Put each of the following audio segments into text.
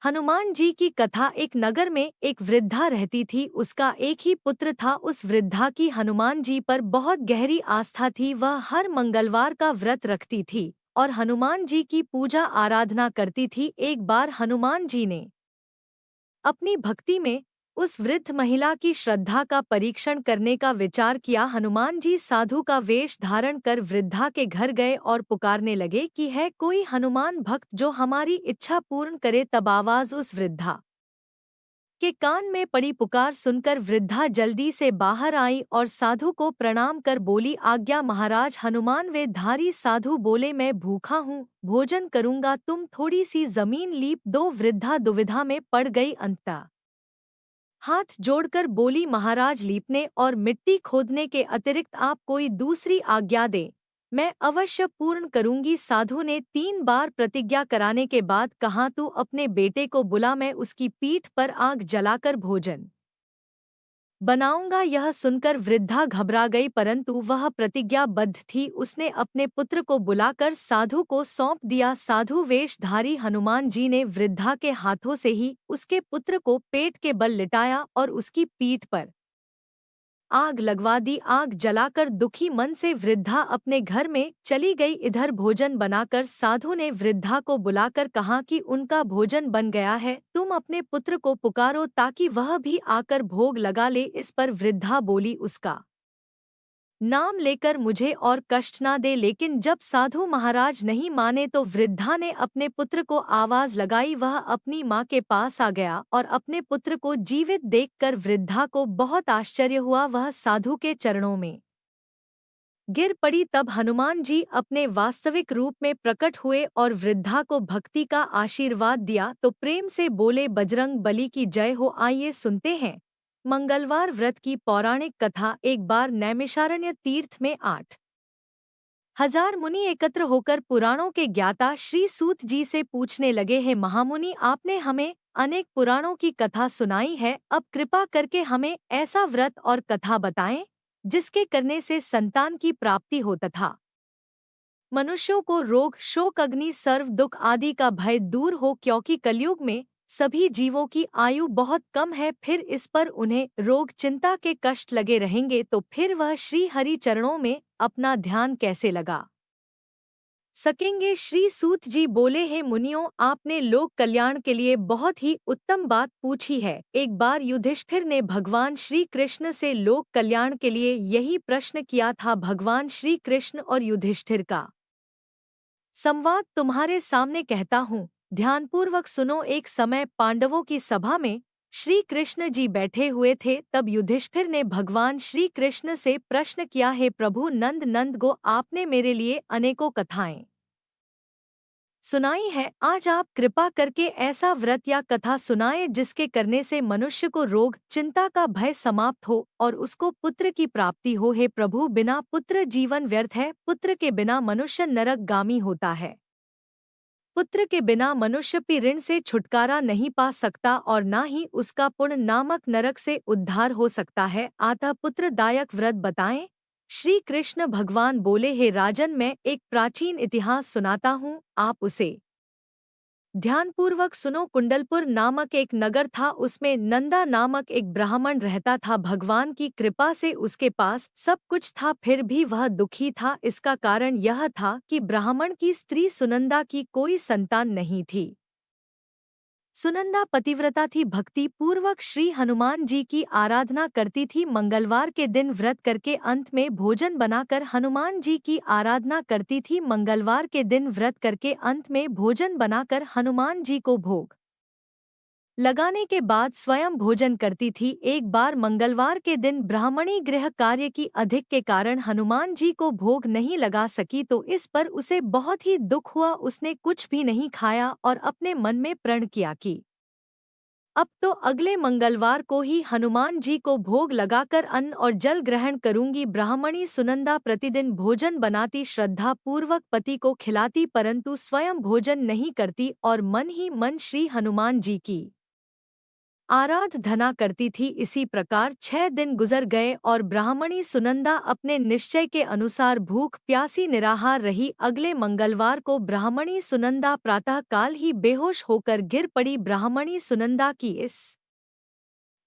हनुमान जी की कथा। एक नगर में एक वृद्धा रहती थी। उसका एक ही पुत्र था। उस वृद्धा की हनुमान जी पर बहुत गहरी आस्था थी। वह हर मंगलवार का व्रत रखती थी और हनुमान जी की पूजा आराधना करती थी। एक बार हनुमान जी ने अपनी भक्ति में उस वृद्ध महिला की श्रद्धा का परीक्षण करने का विचार किया। हनुमान जी साधु का वेश धारण कर वृद्धा के घर गए और पुकारने लगे कि है कोई हनुमान भक्त जो हमारी इच्छा पूर्ण करे। तब आवाज उस वृद्धा के कान में पड़ी। पुकार सुनकर वृद्धा जल्दी से बाहर आई और साधु को प्रणाम कर बोली, आज्ञा महाराज। हनुमान वे धारी साधु बोले, मैं भूखा हूँ, भोजन करूंगा, तुम थोड़ी सी जमीन लीप दो। वृद्धा दुविधा में पड़ गई। अंततः हाथ जोड़कर बोली, महाराज लीपने और मिट्टी खोदने के अतिरिक्त आप कोई दूसरी आज्ञा दें, मैं अवश्य पूर्ण करूंगी। साधु ने 3 बार प्रतिज्ञा कराने के बाद कहा, तू अपने बेटे को बुला, मैं उसकी पीठ पर आग जलाकर भोजन बनाऊंगा। यह सुनकर वृद्धा घबरा गई, परंतु वह प्रतिज्ञाबद्ध थी। उसने अपने पुत्र को बुलाकर साधु को सौंप दिया। साधु वेशधारी हनुमान जी ने वृद्धा के हाथों से ही उसके पुत्र को पेट के बल लिटाया और उसकी पीठ पर आग लगवा दी। आग जलाकर दुखी मन से वृद्धा अपने घर में चली गई। इधर भोजन बनाकर साधु ने वृद्धा को बुलाकर कहा कि उनका भोजन बन गया है, तुम अपने पुत्र को पुकारो ताकि वह भी आकर भोग लगा ले। इस पर वृद्धा बोली, उसका नाम लेकर मुझे और कष्ट ना दे। लेकिन जब साधु महाराज नहीं माने तो वृद्धा ने अपने पुत्र को आवाज लगाई। वह अपनी माँ के पास आ गया और अपने पुत्र को जीवित देखकर वृद्धा को बहुत आश्चर्य हुआ। वह साधु के चरणों में गिर पड़ी। तब हनुमान जी अपने वास्तविक रूप में प्रकट हुए और वृद्धा को भक्ति का आशीर्वाद दिया तो प्रेम से बोले, बजरंग बली की जय हो। आइए सुनते हैं मंगलवार व्रत की पौराणिक कथा। एक बार नैमिषारण्य तीर्थ में 8,000 मुनि एकत्र होकर पुराणों के ज्ञाता श्री सूत जी से पूछने लगे, हैं महामुनि, आपने हमें अनेक पुराणों की कथा सुनाई है, अब कृपा करके हमें ऐसा व्रत और कथा बताएं जिसके करने से संतान की प्राप्ति हो तथा मनुष्यों को रोग शोक अग्नि सर्व दुख आदि का भय दूर हो, क्योंकि कलयुग में सभी जीवों की आयु बहुत कम है। फिर इस पर उन्हें रोग चिंता के कष्ट लगे रहेंगे तो फिर वह श्री हरि चरणों में अपना ध्यान कैसे लगा सकेंगे। श्री सूत जी बोले, हैं मुनियों, आपने लोक कल्याण के लिए बहुत ही उत्तम बात पूछी है। एक बार युधिष्ठिर ने भगवान श्री कृष्ण से लोक कल्याण के लिए यही प्रश्न किया था। भगवान श्री कृष्ण और युधिष्ठिर का संवाद तुम्हारे सामने कहता हूँ, ध्यानपूर्वक सुनो। एक समय पांडवों की सभा में श्री कृष्ण जी बैठे हुए थे। तब युधिष्ठिर ने भगवान श्री कृष्ण से प्रश्न किया, है प्रभु नंद नंद गो, आपने मेरे लिए अनेकों कथाएं सुनाई है, आज आप कृपा करके ऐसा व्रत या कथा सुनाए जिसके करने से मनुष्य को रोग चिंता का भय समाप्त हो और उसको पुत्र की प्राप्ति हो। हे प्रभु, बिना पुत्र जीवन व्यर्थ है, पुत्र के बिना मनुष्य नरकगामी होता है, पुत्र के बिना मनुष्य भी ऋण से छुटकारा नहीं पा सकता और न ही उसका पुण्य नामक नरक से उद्धार हो सकता है। अतः पुत्रदायक व्रत बताएं। श्री कृष्ण भगवान बोले, हे राजन, मैं एक प्राचीन इतिहास सुनाता हूँ, आप उसे ध्यानपूर्वक सुनो। कुंडलपुर नामक एक नगर था, उसमें नंदा नामक एक ब्राह्मण रहता था। भगवान की कृपा से उसके पास सब कुछ था, फिर भी वह दुखी था। इसका कारण यह था कि ब्राह्मण की स्त्री सुनंदा की कोई संतान नहीं थी। सुनंदा पतिव्रता थी, भक्ति पूर्वक श्री हनुमान जी की आराधना करती थी। मंगलवार के दिन व्रत करके अंत में भोजन बनाकर हनुमान जी की आराधना करती थी। मंगलवार के दिन व्रत करके अंत में भोजन बनाकर हनुमान जी को भोग लगाने के बाद स्वयं भोजन करती थी। एक बार मंगलवार के दिन ब्राह्मणी गृह कार्य की अधिक के कारण हनुमान जी को भोग नहीं लगा सकी तो इस पर उसे बहुत ही दुख हुआ। उसने कुछ भी नहीं खाया और अपने मन में प्रण किया कि अब तो अगले मंगलवार को ही हनुमान जी को भोग लगाकर अन्न और जल ग्रहण करूंगी। ब्राह्मणी सुनंदा प्रतिदिन भोजन बनाती, श्रद्धा पूर्वक पति को खिलाती, परंतु स्वयं भोजन नहीं करती और मन ही मन श्री हनुमान जी की आराधना करती थी। इसी प्रकार 6 दिन गुजर गए और ब्राह्मणी सुनंदा अपने निश्चय के अनुसार भूख प्यासी निराहार रही। अगले मंगलवार को ब्राह्मणी सुनंदा प्रातःकाल ही बेहोश होकर गिर पड़ी। ब्राह्मणी सुनंदा की इस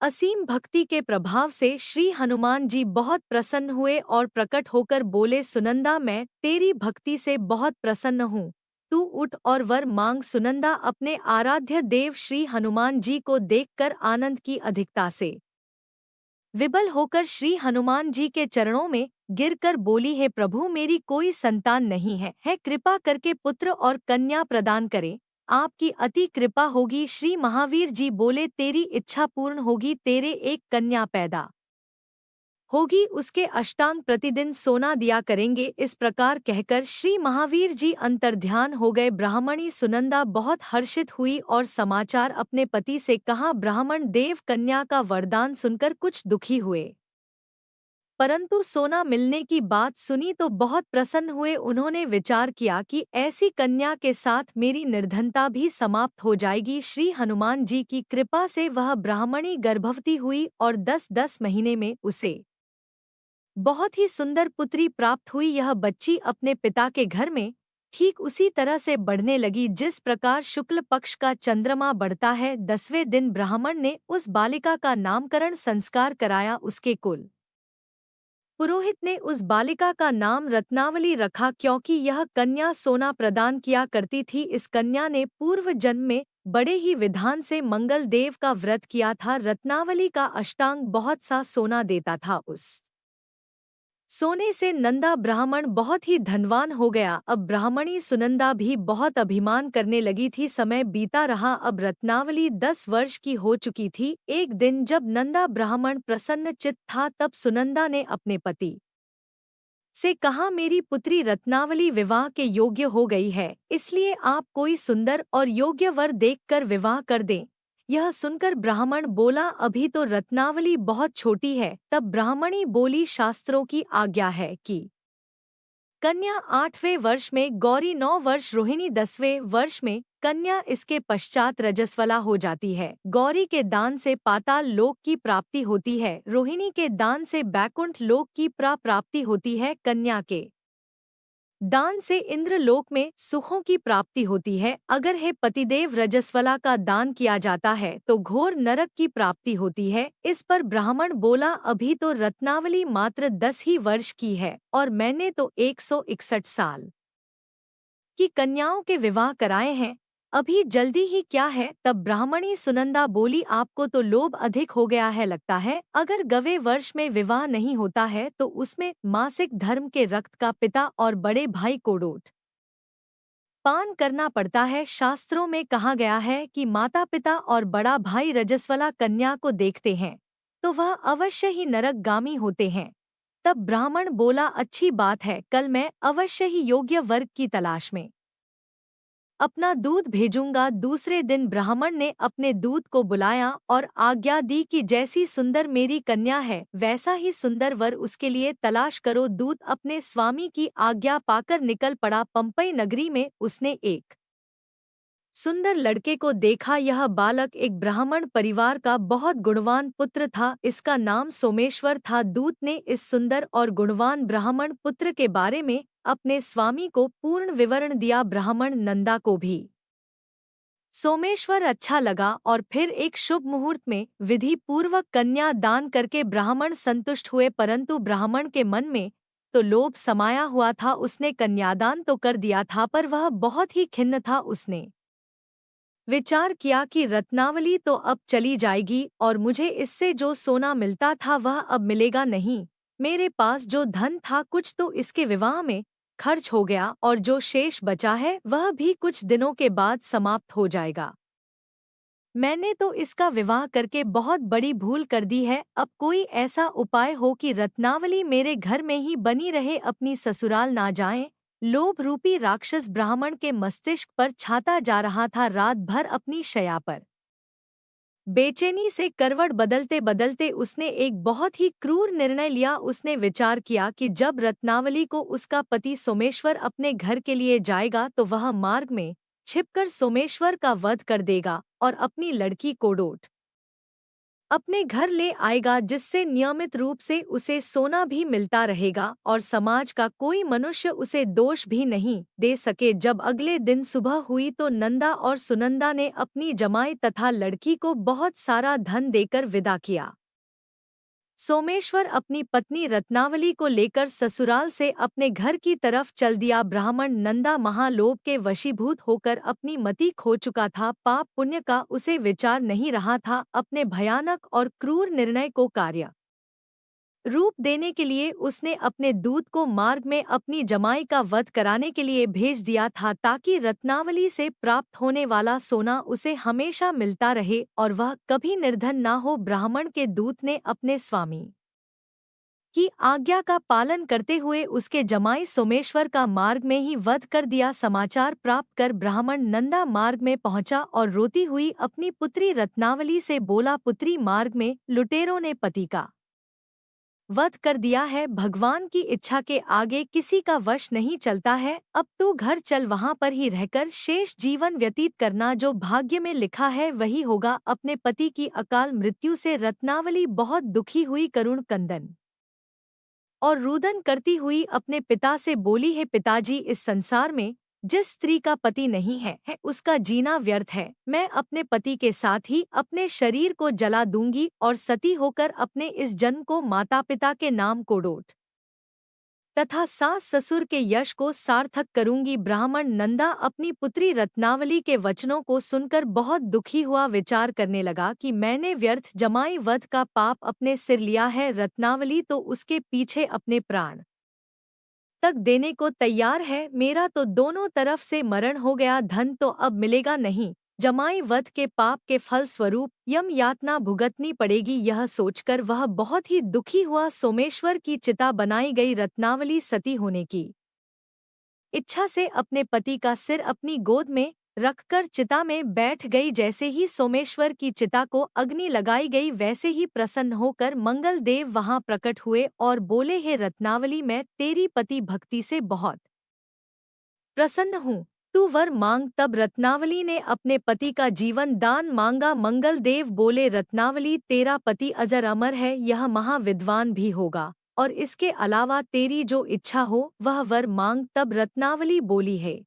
असीम भक्ति के प्रभाव से श्री हनुमान जी बहुत प्रसन्न हुए और प्रकट होकर बोले, सुनंदा मैं तेरी भक्ति से बहुत प्रसन्न हूँ। तू उठ और वर मांग। सुनंदा अपने आराध्य देव श्री हनुमान जी को देखकर आनंद की अधिकता से विबल होकर श्री हनुमान जी के चरणों में गिरकर बोली, हे प्रभु मेरी कोई संतान नहीं है कृपा करके पुत्र और कन्या प्रदान करें। आपकी अति कृपा होगी। श्री महावीर जी बोले, तेरी इच्छा पूर्ण होगी। तेरे एक कन्या पैदा होगी, उसके अष्टांग प्रतिदिन सोना दिया करेंगे। इस प्रकार कहकर श्री महावीर जी अंतर्ध्यान हो गए। ब्राह्मणी सुनंदा बहुत हर्षित हुई और समाचार अपने पति से कहा। ब्राह्मण देव कन्या का वरदान सुनकर कुछ दुखी हुए, परंतु सोना मिलने की बात सुनी तो बहुत प्रसन्न हुए। उन्होंने विचार किया कि ऐसी कन्या के साथ मेरी निर्धनता भी समाप्त हो जाएगी। श्री हनुमान जी की कृपा से वह ब्राह्मणी गर्भवती हुई और 10-10 महीने में उसे बहुत ही सुंदर पुत्री प्राप्त हुई। यह बच्ची अपने पिता के घर में ठीक उसी तरह से बढ़ने लगी जिस प्रकार शुक्ल पक्ष का चंद्रमा बढ़ता है। 10वें दिन ब्राह्मण ने उस बालिका का नामकरण संस्कार कराया। उसके कुल पुरोहित ने उस बालिका का नाम रत्नावली रखा, क्योंकि यह कन्या सोना प्रदान किया करती थी। इस कन्या ने पूर्व जन्म में बड़े ही विधान से मंगल देव का व्रत किया था। रत्नावली का अष्टांग बहुत सा सोना देता था। उस सोने से नंदा ब्राह्मण बहुत ही धनवान हो गया। अब ब्राह्मणी सुनंदा भी बहुत अभिमान करने लगी थी। समय बीता रहा। अब रत्नावली 10 वर्ष की हो चुकी थी। एक दिन जब नंदा ब्राह्मण प्रसन्न चित्त था, तब सुनंदा ने अपने पति से कहा, मेरी पुत्री रत्नावली विवाह के योग्य हो गई है, इसलिए आप कोई सुंदर और योग्य वर देखकर विवाह कर दें। यह सुनकर ब्राह्मण बोला, अभी तो रत्नावली बहुत छोटी है। तब ब्राह्मणी बोली, शास्त्रों की आज्ञा है कि कन्या 8वें वर्ष में, गौरी 9 वर्ष, रोहिणी 10वें वर्ष में, कन्या इसके पश्चात रजस्वला हो जाती है। गौरी के दान से पाताल लोक की प्राप्ति होती है। रोहिणी के दान से बैकुंठ लोक की प्राप्ति होती है। कन्या के दान से इंद्रलोक में सुखों की प्राप्ति होती है। अगर हे पतिदेव रजस्वला का दान किया जाता है तो घोर नरक की प्राप्ति होती है। इस पर ब्राह्मण बोला, अभी तो रत्नावली मात्र 10 ही वर्ष की है और मैंने तो 161 साल की कन्याओं के विवाह कराए हैं, अभी जल्दी ही क्या है। तब ब्राह्मणी सुनंदा बोली, आपको तो लोभ अधिक हो गया है लगता है। अगर गवे वर्ष में विवाह नहीं होता है तो उसमें मासिक धर्म के रक्त का पिता और बड़े भाई कोडोट पान करना पड़ता है। शास्त्रों में कहा गया है कि माता पिता और बड़ा भाई रजस्वला कन्या को देखते हैं तो वह अवश्य ही नरकगामी होते हैं। तब ब्राह्मण बोला, अच्छी बात है, कल मैं अवश्य ही योग्य वर्ग की तलाश में अपना दूध भेजूंगा। दूसरे दिन ब्राह्मण ने अपने दूध को बुलाया और आज्ञा दी कि जैसी सुंदर मेरी कन्या है वैसा ही सुंदर वर उसके लिए तलाश करो। दूत अपने स्वामी की आज्ञा पाकर निकल पड़ा। पंपई नगरी में उसने एक सुंदर लड़के को देखा। यह बालक एक ब्राह्मण परिवार का बहुत गुणवान पुत्र था। इसका नाम सोमेश्वर था। दूत ने इस सुंदर और गुणवान ब्राह्मण पुत्र के बारे में अपने स्वामी को पूर्ण विवरण दिया। ब्राह्मण नंदा को भी सोमेश्वर अच्छा लगा और फिर एक शुभ मुहूर्त में विधि पूर्वक कन्या दान करके ब्राह्मण संतुष्ट हुए। परंतु ब्राह्मण के मन में तो लोभ समाया हुआ था। उसने कन्यादान तो कर दिया था पर वह बहुत ही खिन्न था। उसने विचार किया कि रत्नावली तो अब चली जाएगी और मुझे इससे जो सोना मिलता था वह अब मिलेगा नहीं। मेरे पास जो धन था कुछ तो इसके विवाह में खर्च हो गया और जो शेष बचा है वह भी कुछ दिनों के बाद समाप्त हो जाएगा। मैंने तो इसका विवाह करके बहुत बड़ी भूल कर दी है। अब कोई ऐसा उपाय हो कि रत्नावली मेरे घर में ही बनी रहे, अपनी ससुराल ना जाए। लोभ रूपी राक्षस ब्राह्मण के मस्तिष्क पर छाता जा रहा था। रात भर अपनी शैया पर बेचैनी से करवट बदलते बदलते उसने एक बहुत ही क्रूर निर्णय लिया। उसने विचार किया कि जब रत्नावली को उसका पति सोमेश्वर अपने घर के लिए जाएगा तो वह मार्ग में छिपकर सोमेश्वर का वध कर देगा और अपनी लड़की कोडोट अपने घर ले आएगा, जिससे नियमित रूप से उसे सोना भी मिलता रहेगा और समाज का कोई मनुष्य उसे दोष भी नहीं दे सके। जब अगले दिन सुबह हुई तो नंदा और सुनंदा ने अपनी जमाई तथा लड़की को बहुत सारा धन देकर विदा किया। सोमेश्वर अपनी पत्नी रत्नावली को लेकर ससुराल से अपने घर की तरफ चल दिया। ब्राह्मण नंदा महालोभ के वशीभूत होकर अपनी मति खो चुका था। पाप पुण्य का उसे विचार नहीं रहा था। अपने भयानक और क्रूर निर्णय को कार्य रूप देने के लिए उसने अपने दूत को मार्ग में अपनी जमाई का वध कराने के लिए भेज दिया था, ताकि रत्नावली से प्राप्त होने वाला सोना उसे हमेशा मिलता रहे और वह कभी निर्धन ना हो। ब्राह्मण के दूत ने अपने स्वामी की आज्ञा का पालन करते हुए उसके जमाई सोमेश्वर का मार्ग में ही वध कर दिया। समाचार प्राप्त कर ब्राह्मण नंदा मार्ग में पहुंचा और रोती हुई अपनी पुत्री रत्नावली से बोला, पुत्री, मार्ग में लुटेरों ने पति का वध कर दिया है। भगवान की इच्छा के आगे किसी का वश नहीं चलता है। अब तू घर चल, वहां पर ही रहकर शेष जीवन व्यतीत करना। जो भाग्य में लिखा है वही होगा। अपने पति की अकाल मृत्यु से रत्नावली बहुत दुखी हुई। करुण कंदन और रुदन करती हुई अपने पिता से बोली, है पिताजी, इस संसार में जिस स्त्री का पति नहीं है उसका जीना व्यर्थ है। मैं अपने पति के साथ ही अपने शरीर को जला दूंगी और सती होकर अपने इस जन्म को माता पिता के नाम कोडोट तथा सास ससुर के यश को सार्थक करूंगी। ब्राह्मण नंदा अपनी पुत्री रत्नावली के वचनों को सुनकर बहुत दुखी हुआ। विचार करने लगा कि मैंने व्यर्थ जमाई वध का पाप अपने सिर लिया है। रत्नावली तो उसके पीछे अपने प्राण तक देने को तैयार है। मेरा तो दोनों तरफ से मरण हो गया। धन तो अब मिलेगा नहीं। जमाई वध के पाप के फल स्वरूप यम यातना भुगतनी पड़ेगी। यह सोचकर वह बहुत ही दुखी हुआ। सोमेश्वर की चिता बनाई गई। रत्नावली सती होने की इच्छा से अपने पति का सिर अपनी गोद में रखकर चिता में बैठ गई। जैसे ही सोमेश्वर की चिता को अग्नि लगाई गई, वैसे ही प्रसन्न होकर मंगल देव वहां प्रकट हुए और बोले, हे रत्नावली, मैं तेरी पति भक्ति से बहुत प्रसन्न हूँ, तू वर मांग। तब रत्नावली ने अपने पति का जीवन दान मांगा। मंगल देव बोले, रत्नावली, तेरा पति अजर अमर है, यह महाविद्वान भी होगा और इसके अलावा तेरी जो इच्छा हो वह वर मांग। तब रत्नावली बोली, है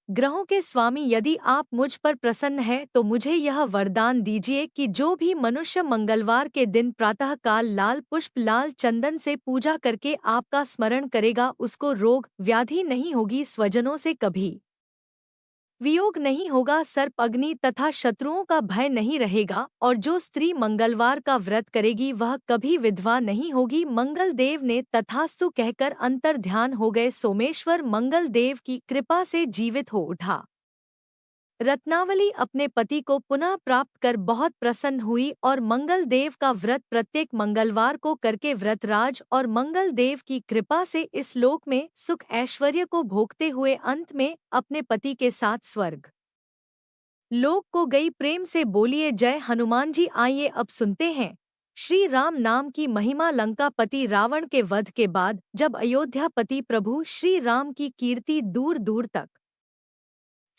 ग्रहों के स्वामी, यदि आप मुझ पर प्रसन्न हैं तो मुझे यह वरदान दीजिए कि जो भी मनुष्य मंगलवार के दिन प्रातःकाल लाल पुष्प लाल चंदन से पूजा करके आपका स्मरण करेगा, उसको रोग व्याधि नहीं होगी, स्वजनों से कभी वियोग नहीं होगा, सर्प अग्नि तथा शत्रुओं का भय नहीं रहेगा और जो स्त्री मंगलवार का व्रत करेगी वह कभी विधवा नहीं होगी। मंगल देव ने तथास्तु कहकर अंतर ध्यान हो गए। सोमेश्वर मंगल देव की कृपा से जीवित हो उठा। रत्नावली अपने पति को पुनः प्राप्त कर बहुत प्रसन्न हुई और मंगल देव का व्रत प्रत्येक मंगलवार को करके व्रतराज और मंगल देव की कृपा से इस लोक में सुख ऐश्वर्य को भोगते हुए अंत में अपने पति के साथ स्वर्ग लोक को गई। प्रेम से बोलिए, जय हनुमान जी। आइए अब सुनते हैं श्री राम नाम की महिमा। लंका पति रावण के वध के बाद जब अयोध्या पति प्रभु श्री राम की कीर्ति दूर दूर तक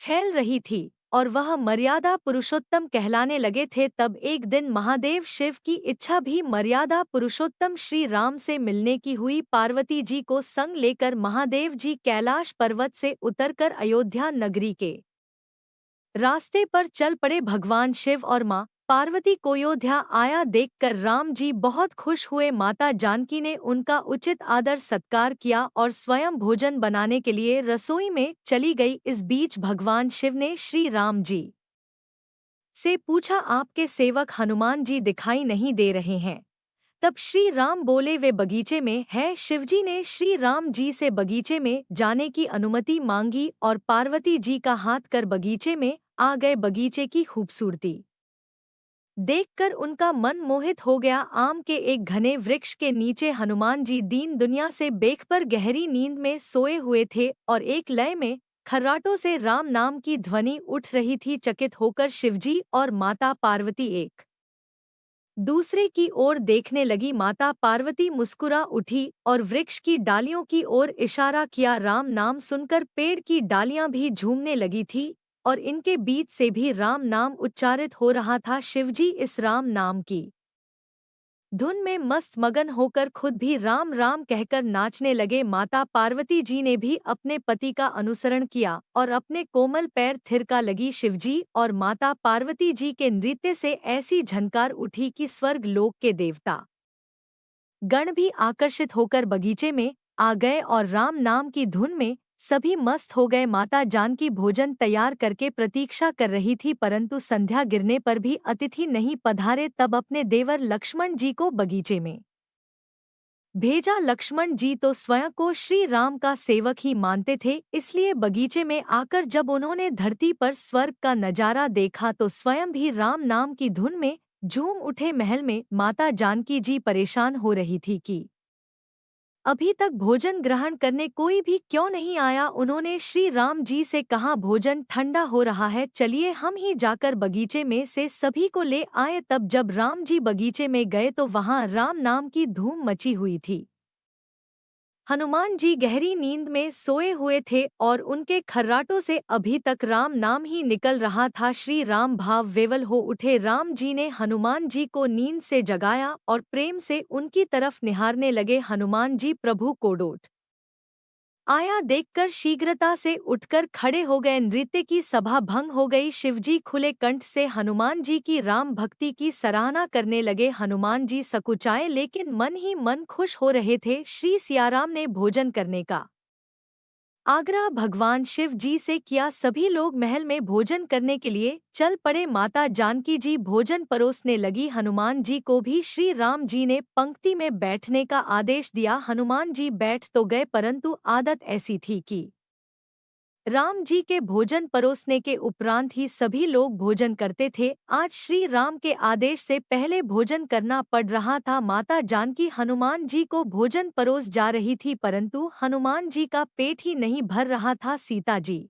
फैल रही थी और वह मर्यादा पुरुषोत्तम कहलाने लगे थे, तब एक दिन महादेव शिव की इच्छा भी मर्यादा पुरुषोत्तम श्री राम से मिलने की हुई। पार्वती जी को संग लेकर महादेव जी कैलाश पर्वत से उतरकर अयोध्या नगरी के रास्ते पर चल पड़े। भगवान शिव और माँ पार्वती को अयोध्या आया देखकर राम जी बहुत खुश हुए। माता जानकी ने उनका उचित आदर सत्कार किया और स्वयं भोजन बनाने के लिए रसोई में चली गई। इस बीच भगवान शिव ने श्री राम जी से पूछा, आपके सेवक हनुमान जी दिखाई नहीं दे रहे हैं। तब श्री राम बोले, वे बगीचे में है। शिवजी ने श्री राम जी से बगीचे में जाने की अनुमति मांगी और पार्वती जी का हाथ कर बगीचे में आ गए। बगीचे की खूबसूरती देखकर उनका मन मोहित हो गया। आम के एक घने वृक्ष के नीचे हनुमान जी दीन दुनिया से बेखबर गहरी नींद में सोए हुए थे और एक लय में खर्राटों से राम नाम की ध्वनि उठ रही थी। चकित होकर शिवजी और माता पार्वती एक दूसरे की ओर देखने लगी। माता पार्वती मुस्कुरा उठी और वृक्ष की डालियों की ओर इशारा किया। राम नाम सुनकर पेड़ की डालियां भी झूमने लगी थी। और इनके बीच से भी राम नाम उच्चारित हो रहा था। शिवजी इस राम नाम की धुन में मस्त मगन होकर खुद भी राम राम कहकर नाचने लगे। माता पार्वती जी ने भी अपने पति का अनुसरण किया और अपने कोमल पैर थिरका लगी। शिवजी और माता पार्वती जी के नृत्य से ऐसी झनकार उठी कि स्वर्ग लोक के देवता गण भी आकर्षित होकर बगीचे में आ गए और राम नाम की धुन में सभी मस्त हो गए। माता जानकी भोजन तैयार करके प्रतीक्षा कर रही थी, परंतु संध्या गिरने पर भी अतिथि नहीं पधारे। तब अपने देवर लक्ष्मण जी को बगीचे में भेजा। लक्ष्मण जी तो स्वयं को श्री राम का सेवक ही मानते थे, इसलिए बगीचे में आकर जब उन्होंने धरती पर स्वर्ग का नजारा देखा तो स्वयं भी राम नाम की धुन में झूम उठे। महल में माता जानकी जी परेशान हो रही थी कि अभी तक भोजन ग्रहण करने कोई भी क्यों नहीं आया। उन्होंने श्री राम जी से कहा, भोजन ठंडा हो रहा है, चलिए हम ही जाकर बगीचे में से सभी को ले आए। तब जब राम जी बगीचे में गए तो वहां राम नाम की धूम मची हुई थी। हनुमान जी गहरी नींद में सोए हुए थे और उनके खर्राटों से अभी तक राम नाम ही निकल रहा था। श्री राम भाव विवल हो उठे। राम जी ने हनुमान जी को नींद से जगाया और प्रेम से उनकी तरफ निहारने लगे। हनुमान जी प्रभु को डोट आया देखकर शीघ्रता से उठकर खड़े हो गए। नृत्य की सभा भंग हो गई। शिवजी खुले कंठ से हनुमान जी की राम भक्ति की सराहना करने लगे। हनुमान जी सकुचाए लेकिन मन ही मन खुश हो रहे थे। श्री सियाराम ने भोजन करने का आग्रह भगवान शिव जी से किया। सभी लोग महल में भोजन करने के लिए चल पड़े। माता जानकी जी भोजन परोसने लगी। हनुमान जी को भी श्री राम जी ने पंक्ति में बैठने का आदेश दिया। हनुमान जी बैठ तो गए, परंतु आदत ऐसी थी कि राम जी के भोजन परोसने के उपरांत ही सभी लोग भोजन करते थे। आज श्री राम के आदेश से पहले भोजन करना पड़ रहा था। माता जानकी हनुमान जी को भोजन परोस जा रही थी, परंतु हनुमान जी का पेट ही नहीं भर रहा था। सीता जी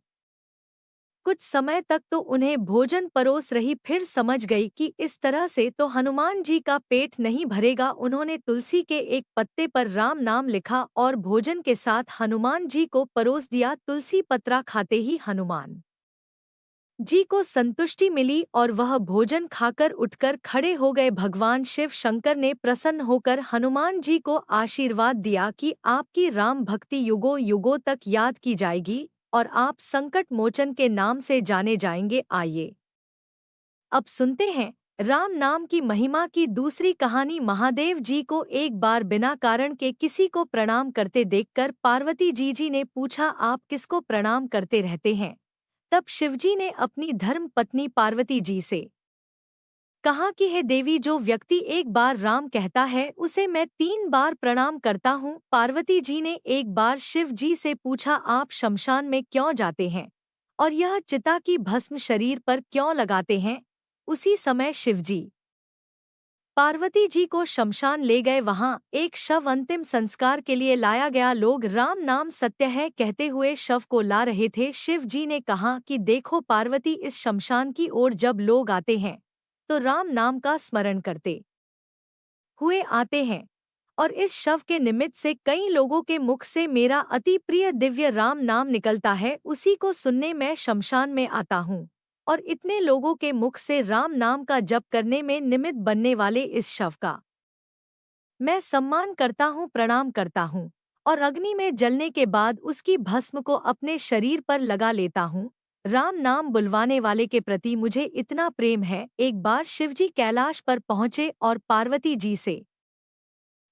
कुछ समय तक तो उन्हें भोजन परोस रही, फिर समझ गई कि इस तरह से तो हनुमान जी का पेट नहीं भरेगा। उन्होंने तुलसी के एक पत्ते पर राम नाम लिखा और भोजन के साथ हनुमान जी को परोस दिया। तुलसी पत्रा खाते ही हनुमान जी को संतुष्टि मिली और वह भोजन खाकर उठकर खड़े हो गए। भगवान शिव शंकर ने प्रसन्न होकर हनुमान जी को आशीर्वाद दिया कि आपकी राम भक्ति युगों युगों तक याद की जाएगी और आप संकट मोचन के नाम से जाने जाएंगे। आइए अब सुनते हैं राम नाम की महिमा की दूसरी कहानी। महादेव जी को एक बार बिना कारण के किसी को प्रणाम करते देखकर पार्वती जी ने पूछा, आप किसको प्रणाम करते रहते हैं? तब शिवजी ने अपनी धर्म पत्नी पार्वती जी से कहा कि हे देवी, जो व्यक्ति एक बार राम कहता है उसे मैं 3 बार प्रणाम करता हूँ। पार्वती जी ने एक बार शिव जी से पूछा, आप शमशान में क्यों जाते हैं और यह चिता की भस्म शरीर पर क्यों लगाते हैं? उसी समय शिवजी पार्वती जी को शमशान ले गए। वहां एक शव अंतिम संस्कार के लिए लाया गया। लोग राम नाम सत्य है कहते हुए शव को ला रहे थे। शिव जी ने कहा कि देखो पार्वती, इस शमशान की ओर जब लोग आते हैं तो राम नाम का स्मरण करते हुए आते हैं और इस शव के निमित्त से कई लोगों के मुख से मेरा अति प्रिय दिव्य राम नाम निकलता है। उसी को सुनने मैं शमशान में आता हूँ और इतने लोगों के मुख से राम नाम का जप करने में निमित्त बनने वाले इस शव का मैं सम्मान करता हूँ, प्रणाम करता हूँ और अग्नि में जलने के बाद उसकी भस्म को अपने शरीर पर लगा लेता हूँ। राम नाम बुलवाने वाले के प्रति मुझे इतना प्रेम है। एक बार शिवजी कैलाश पर पहुँचे और पार्वती जी से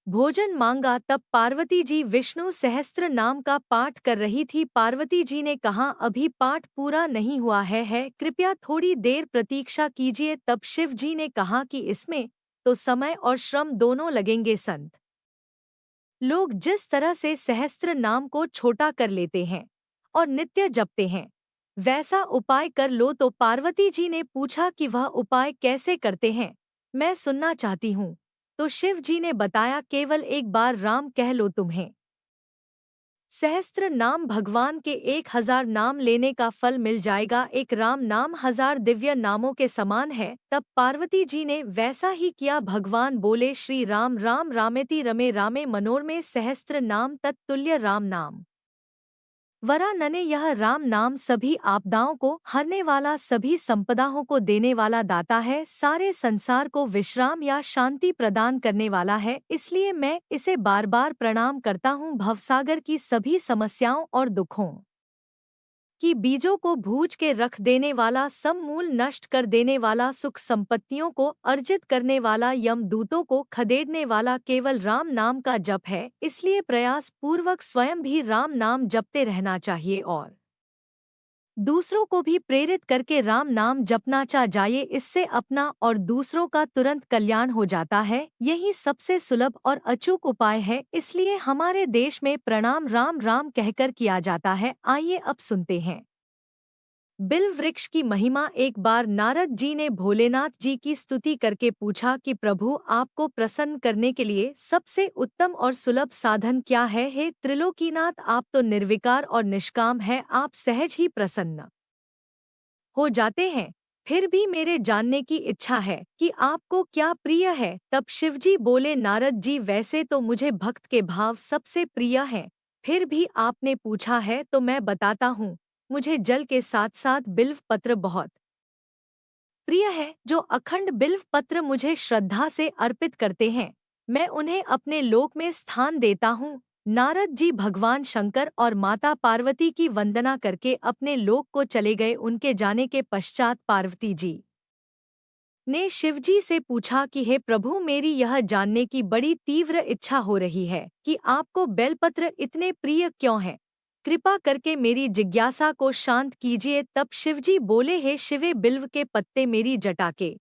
भोजन मांगा। तब पार्वती जी विष्णु सहस्त्र नाम का पाठ कर रही थी। पार्वती जी ने कहा, अभी पाठ पूरा नहीं हुआ है, कृपया थोड़ी देर प्रतीक्षा कीजिए। तब शिव जी ने कहा कि इसमें तो समय और श्रम दोनों लगेंगे। संत लोग जिस तरह से सहस्त्र नाम को छोटा कर लेते हैं और नित्य जपते हैं, वैसा उपाय कर लो। तो पार्वती जी ने पूछा कि वह उपाय कैसे करते हैं, मैं सुनना चाहती हूँ। तो शिव जी ने बताया, केवल एक बार राम कह लो, तुम्हें सहस्त्र नाम भगवान के 1000 नाम लेने का फल मिल जाएगा। एक राम नाम 1000 दिव्य नामों के समान है। तब पार्वती जी ने वैसा ही किया। भगवान बोले, श्री राम राम रामेति रमे रामे मनोरमे सहस्त्र नाम तत्तुल्य राम नाम। वरानने यह राम नाम सभी आपदाओं को हरने वाला, सभी संपदाओं को देने वाला दाता है, सारे संसार को विश्राम या शांति प्रदान करने वाला है। इसलिए मैं इसे बार बार प्रणाम करता हूँ। भवसागर की सभी समस्याओं और दुखों कि बीजों को भूज के रख देने वाला, समूल नष्ट कर देने वाला, सुख संपत्तियों को अर्जित करने वाला, यमदूतों को खदेड़ने वाला केवल राम नाम का जप है। इसलिए प्रयास पूर्वक स्वयं भी राम नाम जपते रहना चाहिए और दूसरों को भी प्रेरित करके राम नाम जपना चाहिए। इससे अपना और दूसरों का तुरंत कल्याण हो जाता है। यही सबसे सुलभ और अचूक उपाय है। इसलिए हमारे देश में प्रणाम राम राम कहकर किया जाता है। आइए अब सुनते हैं बिल्व वृक्ष की महिमा। एक बार नारद जी ने भोलेनाथ जी की स्तुति करके पूछा कि प्रभु, आपको प्रसन्न करने के लिए सबसे उत्तम और सुलभ साधन क्या है? हे त्रिलोकीनाथ, आप तो निर्विकार और निष्काम हैं, आप सहज ही प्रसन्न हो जाते हैं। फिर भी मेरे जानने की इच्छा है कि आपको क्या प्रिय है। तब शिवजी बोले, नारद जी, वैसे तो मुझे भक्त के भाव सबसे प्रिय हैं, फिर भी आपने पूछा है तो मैं बताता हूँ। मुझे जल के साथ साथ बिल्व पत्र बहुत प्रिय है। जो अखंड बिल्व पत्र मुझे श्रद्धा से अर्पित करते हैं, मैं उन्हें अपने लोक में स्थान देता हूँ। नारद जी भगवान शंकर और माता पार्वती की वंदना करके अपने लोक को चले गए। उनके जाने के पश्चात पार्वती जी ने शिवजी से पूछा कि हे प्रभु, मेरी यह जानने की बड़ी तीव्र इच्छा हो रही है कि आपको बेलपत्र इतने प्रिय क्यों हैं। कृपा करके मेरी जिज्ञासा को शांत कीजिए। तब शिवजी बोले, हे शिवे, बिल्व के पत्ते मेरी जटा के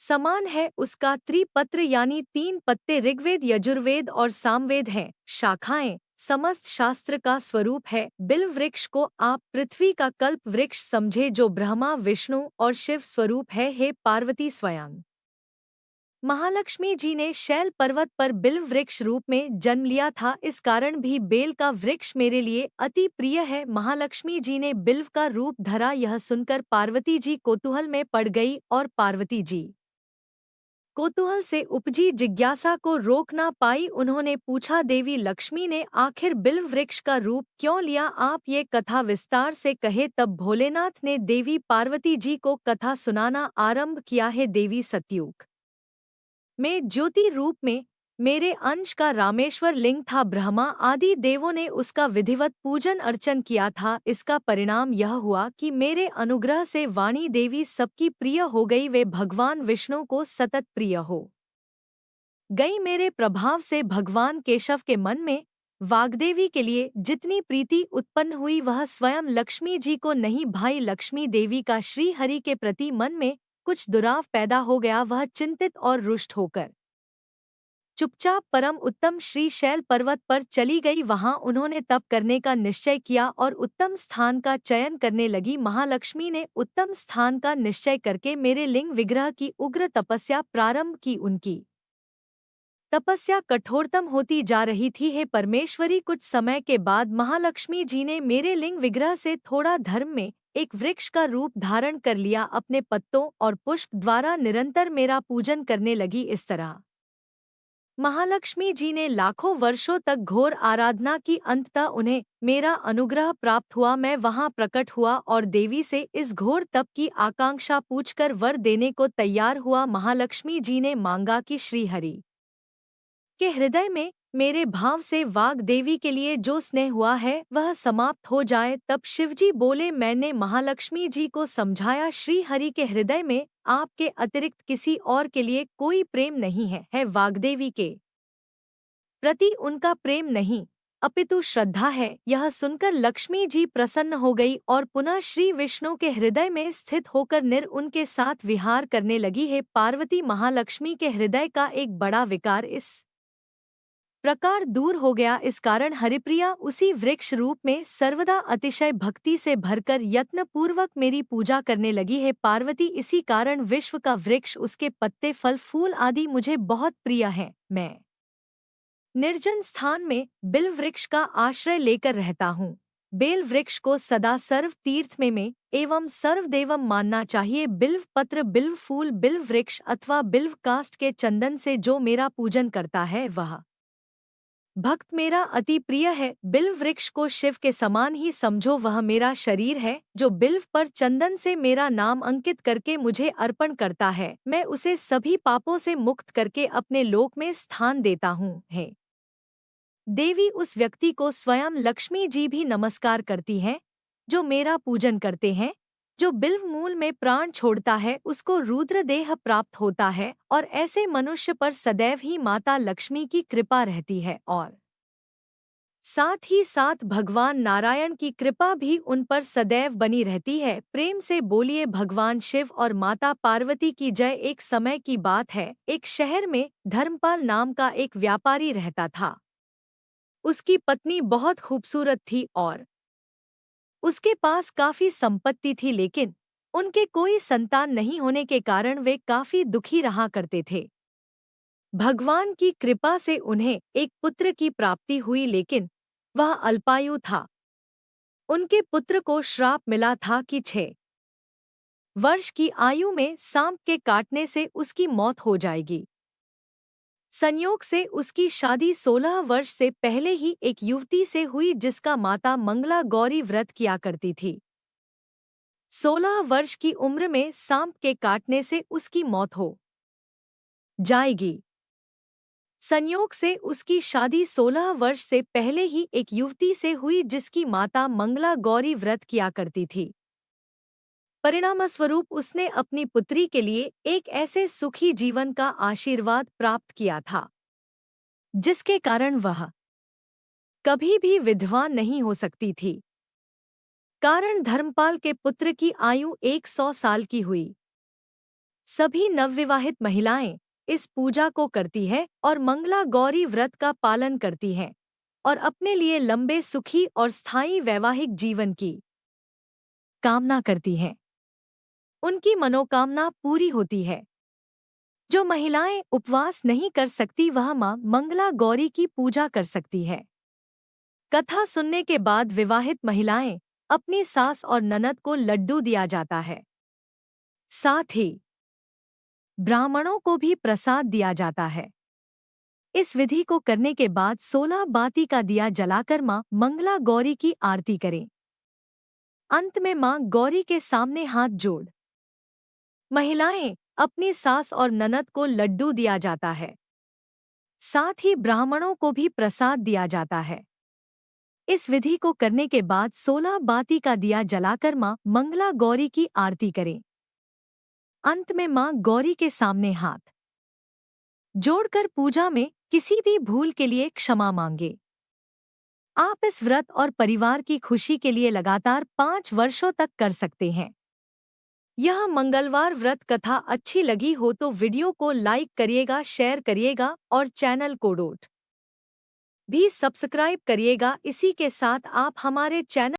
समान है। उसका त्रिपत्र यानी 3 पत्ते ऋग्वेद, यजुर्वेद और सामवेद हैं। शाखाएं समस्त शास्त्र का स्वरूप है। बिल्व वृक्ष को आप पृथ्वी का कल्प वृक्ष समझे, जो ब्रह्मा, विष्णु और शिव स्वरूप है। हे पार्वती, स्वयं महालक्ष्मी जी ने शैल पर्वत पर बिल्व वृक्ष रूप में जन्म लिया था। इस कारण भी बेल का वृक्ष मेरे लिए अति प्रिय है। महालक्ष्मी जी ने बिल्व का रूप धरा, यह सुनकर पार्वती जी कौतूहल में पड़ गई और पार्वती जी कौतूहल से उपजी जिज्ञासा को रोक ना पाई। उन्होंने पूछा, देवी लक्ष्मी ने आखिर बिल्व वृक्ष का रूप क्यों लिया? आप ये कथा विस्तार से कहे। तब भोलेनाथ ने देवी पार्वती जी को कथा सुनाना आरंभ किया है। देवी सतयुग में ज्योति रूप में मेरे अंश का रामेश्वर लिंग था। ब्रह्मा आदि देवों ने उसका विधिवत पूजन अर्चन किया था। इसका परिणाम यह हुआ कि मेरे अनुग्रह से वाणी देवी सबकी प्रिय हो गई। वे भगवान विष्णु को सतत प्रिय हो गई। मेरे प्रभाव से भगवान केशव के मन में वाग्देवी के लिए जितनी प्रीति उत्पन्न हुई, वह स्वयं लक्ष्मी जी को नहीं भाई। लक्ष्मी देवी का श्री हरि के प्रति मन में कुछ दुराव पैदा हो गया। वह चिंतित और रुष्ट होकर चुपचाप परम उत्तम श्री शैल पर्वत पर चली गई। वहां उन्होंने तप करने का निश्चय किया और उत्तम स्थान का चयन करने लगी। महालक्ष्मी ने उत्तम स्थान का निश्चय करके मेरे लिंग विग्रह की उग्र तपस्या प्रारंभ की। उनकी तपस्या कठोरतम होती जा रही थी। हे परमेश्वरी, कुछ समय के बाद महालक्ष्मी जी ने मेरे लिंग विग्रह से थोड़ा धर्म में एक वृक्ष का रूप धारण कर लिया। अपने पत्तों और पुष्प द्वारा निरंतर मेरा पूजन करने लगी। इस तरह महालक्ष्मी जी ने लाखों वर्षों तक घोर आराधना की। अंततः उन्हें मेरा अनुग्रह प्राप्त हुआ। मैं वहां प्रकट हुआ और देवी से इस घोर तप की आकांक्षा पूछकर वर देने को तैयार हुआ। महालक्ष्मी जी ने मांगा कि श्रीहरि के हृदय में मेरे भाव से वाग देवी के लिए जो स्नेह हुआ है वह समाप्त हो जाए। तब शिवजी बोले, मैंने महालक्ष्मी जी को समझाया, श्री हरि के हृदय में आपके अतिरिक्त किसी और के लिए कोई प्रेम नहीं है। वाग्देवी के प्रति उनका प्रेम नहीं अपितु श्रद्धा है। यह सुनकर लक्ष्मी जी प्रसन्न हो गई और पुनः श्री विष्णु के हृदय में स्थित होकर उनके साथ विहार करने लगी है। पार्वती महालक्ष्मी के हृदय का एक बड़ा विकार इस प्रकार दूर हो गया। इस कारण हरिप्रिया उसी वृक्ष रूप में सर्वदा अतिशय भक्ति से भरकर यत्न पूर्वक मेरी पूजा करने लगी है। पार्वती, इसी कारण विश्व का वृक्ष, उसके पत्ते, फल, फूल आदि मुझे बहुत प्रिय हैं। मैं निर्जन स्थान में बिल्व वृक्ष का आश्रय लेकर रहता हूँ। बेल वृक्ष को सदा सर्व तीर्थ में एवं सर्वदेवम मानना चाहिए। बिल्व पत्र, बिल्व फूल, बिल्व वृक्ष अथवा बिल्व काष्ठ के चंदन से जो मेरा पूजन करता है, वह भक्त मेरा अति प्रिय है, बिल्व वृक्ष को शिव के समान ही समझो, वह मेरा शरीर है जो बिल्व पर चंदन से मेरा नाम अंकित करके मुझे अर्पण करता है, मैं उसे सभी पापों से मुक्त करके अपने लोक में स्थान देता हूँ। है देवी उस व्यक्ति को स्वयं लक्ष्मी जी भी नमस्कार करती हैं जो मेरा पूजन करते हैं। जो बिल्व मूल में प्राण छोड़ता है उसको रुद्र देह प्राप्त होता है और ऐसे मनुष्य पर सदैव ही माता लक्ष्मी की कृपा रहती है और साथ ही साथ भगवान नारायण की कृपा भी उन पर सदैव बनी रहती है। प्रेम से बोलिए भगवान शिव और माता पार्वती की जय। एक समय की बात है, एक शहर में धर्मपाल नाम का एक व्यापारी रहता था। उसकी पत्नी बहुत खूबसूरत थी और उसके पास काफी संपत्ति थी, लेकिन उनके कोई संतान नहीं होने के कारण वे काफी दुखी रहा करते थे। भगवान की कृपा से उन्हें एक पुत्र की प्राप्ति हुई, लेकिन वह अल्पायु था। उनके पुत्र को श्राप मिला था कि 6 वर्ष की आयु में सांप के काटने से उसकी मौत हो जाएगी। संयोग से उसकी शादी 16 वर्ष से पहले ही एक युवती से हुई जिसका माता मंगला गौरी व्रत किया करती थी। 16 वर्ष की उम्र में सांप के काटने से उसकी मौत हो जाएगी। संयोग से उसकी शादी 16 वर्ष से पहले ही एक युवती से हुई जिसकी माता मंगला गौरी व्रत किया करती थी। परिणामस्वरूप उसने अपनी पुत्री के लिए एक ऐसे सुखी जीवन का आशीर्वाद प्राप्त किया था जिसके कारण वह कभी भी विधवा नहीं हो सकती थी। कारण धर्मपाल के पुत्र की आयु 100 साल की हुई। सभी नवविवाहित महिलाएं इस पूजा को करती है और मंगला गौरी व्रत का पालन करती हैं और अपने लिए लंबे सुखी और स्थायी वैवाहिक जीवन की कामना करती हैं। उनकी मनोकामना पूरी होती है। जो महिलाएं उपवास नहीं कर सकती वह मां मंगला गौरी की पूजा कर सकती है। कथा सुनने के बाद विवाहित महिलाएं अपनी सास और ननद को लड्डू दिया जाता है। साथ ही ब्राह्मणों को भी प्रसाद दिया जाता है। इस विधि को करने के बाद 16 बाती का दिया जलाकर मां मंगला गौरी की आरती करें। अंत में मां गौरी के सामने हाथ जोड़ महिलाएं अपनी सास और ननद को लड्डू दिया जाता है। साथ ही ब्राह्मणों को भी प्रसाद दिया जाता है। इस विधि को करने के बाद 16 बाती का दिया जलाकर मां मंगला गौरी की आरती करें। अंत में मां गौरी के सामने हाथ जोड़कर पूजा में किसी भी भूल के लिए क्षमा मांगे। आप इस व्रत और परिवार की खुशी के लिए लगातार 5 वर्षों तक कर सकते हैं। यह मंगलवार व्रत कथा अच्छी लगी हो तो वीडियो को लाइक करिएगा, शेयर करिएगा और चैनल को भी सब्सक्राइब करिएगा। इसी के साथ आप हमारे चैनल